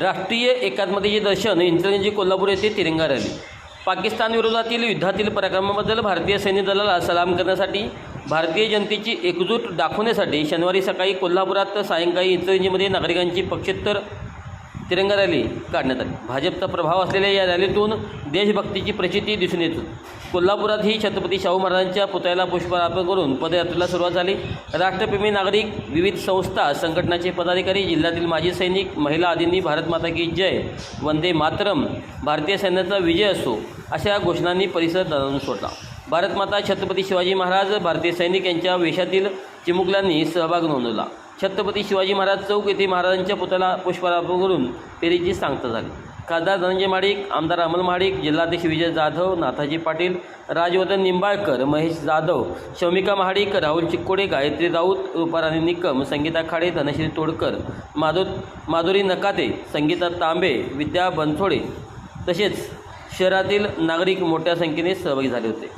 राष्ट्रीय एकात्मतेचे दर्शन इंचलकरंजी कोल्हापूर येथे तिरंगा रॅली। पाकिस्तान विरोधातील युद्धातील पराक्रमाबद्दल भारतीय सैन्य दलाला सलाम करण्यासाठी भारतीय जनतेची एकजूट दाखवण्यासाठी शनिवारी सकाळी कोल्हापुरात सायंकाळी इंचलकरंजीमध्ये नागरिकांची पक्षोत्तर तिरंगा रॅली काढण्यात आली। भाजपचा प्रभाव असलेल्या या रॅलीतून देशभक्तीची प्रचिती दिसून येत होती। कोल्हापुरातही छत्रपती शाहू महाराजांच्या पुतळ्याला पुष्पहार अर्पण करून पदयात्रेला सुरुवात झाली। राष्ट्रप्रेमी नागरिक, विविध संस्था, संघटनाचे पदाधिकारी, जिल्ह्यातील माजी सैनिक, महिला आदींनी भारत माता की जय, वंदे मातरम, भारतीय सैन्याचा विजय असो अशा घोषणांनी परिसर दणाणून सोडला। भारत माता, छत्रपती शिवाजी महाराज, भारतीय सैनिक यांच्या वेशातील चिमुकल्यांनी सहभाग नोंदवला। छत्रपती शिवाजी महाराज चौक येथे महाराजांच्या पुतळ्याला पुष्पहार अर्पण करून फेरीची सांगता झाली। खासदार धनंजय महाडिक, आमदार अमल महाडिक, जिल्हाध्यक्ष विजय जाधव, नाथाजी पाटील, राजवर्धन निंबाळकर, महेश जाधव, शौमिका महाडिक, राहुल चिक्कोडे, गायत्री राऊत, रूपाराणी निकम, संगीता खाडे, धनश्री तोडकर, माधुरी नकाते, संगीता तांबे, विद्या बनसोडे तसेच शहरातील नागरिक मोठ्या संख्येने सहभागी झाले होते।